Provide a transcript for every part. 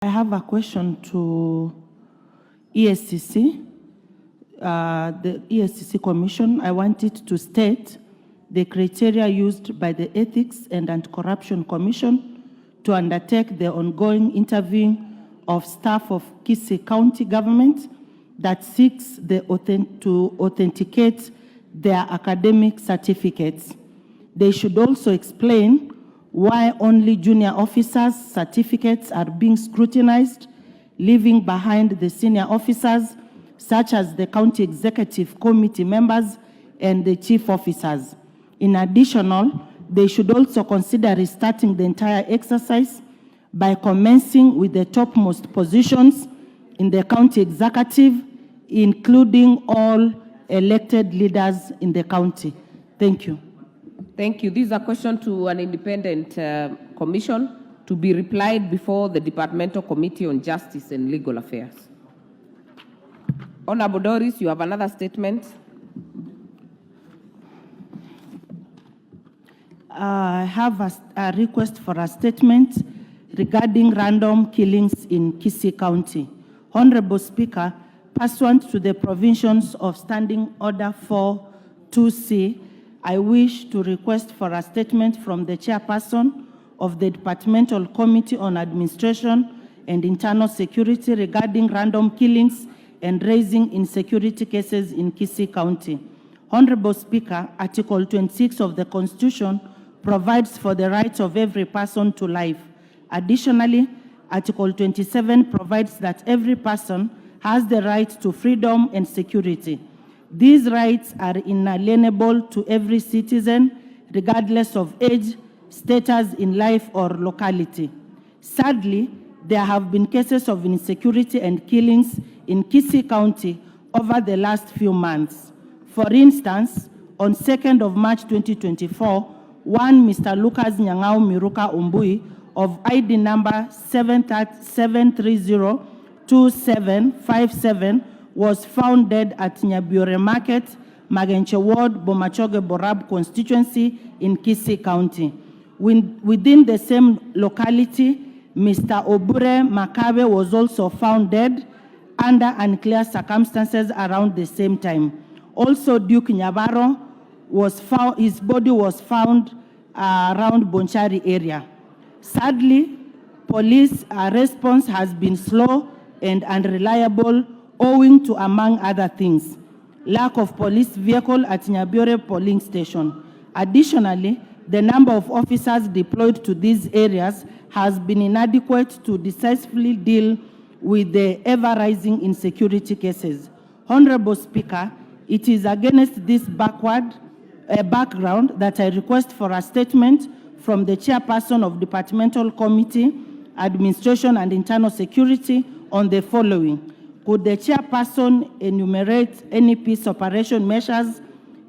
I have a question to ESCC, the ESCC Commission. I want it to state the criteria used by the Ethics and Anti-Corruption Commission to undertake the ongoing interviewing of staff of Kisii County government that seeks to authenticate their academic certificates. They should also explain why only junior officers' certificates are being scrutinized, leaving behind the senior officers, such as the County Executive Committee members and the chief officers. In addition, they should also consider restarting the entire exercise by commencing with the topmost positions in the County Executive, including all elected leaders in the county. Thank you. Thank you. This is a question to an independent commission to be replied before the Departmental Committee on Justice and Legal Affairs. Hon.Doris, you have another statement. I have a request for a statement regarding random killings in Kisii County. Honorable Speaker, pursuant to the provisions of Standing Order 4(2)C, I wish to request for a statement from the chairperson of the Departmental Committee on Administration and Internal Security regarding random killings and raising insecurity cases in Kisii County. Honorable Speaker, Article 26 of the Constitution provides for the rights of every person to life. Additionally, Article 27 provides that every person has the right to freedom and security. These rights are inalienable to every citizen, regardless of age, status in life, or locality. Sadly, there have been cases of insecurity and killings in Kisii County over the last few months. For instance, on 2nd of March 2024, one Mr. Lucas Nyang'ao Miruka Umbui of ID number 7302757 was found dead at Nyabiore Market, Magenche Ward, Bomachoge Borab constituency in Kisii County. Within the same locality, Mr. Obure Makabe was also found dead under unclear circumstances around the same time. Also, Duke Nyabaro was found, his body was found around Bonchari area. Sadly, police response has been slow and unreliable owing to, among other things, lack of police vehicle at Nyabiore polling station. Additionally, the number of officers deployed to these areas has been inadequate to decisively deal with the ever-rising insecurity cases. Honorable Speaker, it is against this background that I request for a statement from the chairperson of Departmental Committee, Administration and Internal Security on the following. Could the chairperson enumerate any peace operation measures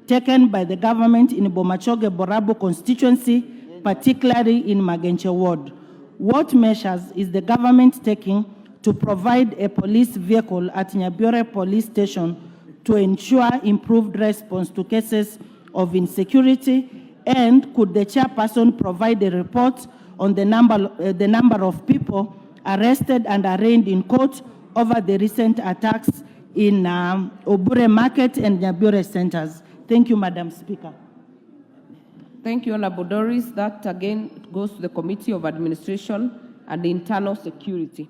taken by the government in Bomachoge Borabo constituency, particularly in Magenche Ward? What measures is the government taking to provide a police vehicle at Nyabiore police station to ensure improved response to cases of insecurity? And could the chairperson provide a report on the number of people arrested and arraigned in court over the recent attacks in Obure Market and Nyabiore centers? Thank you, Madam Speaker. Thank you, Hon.Doris. That again goes to the Committee of Administration and Internal Security.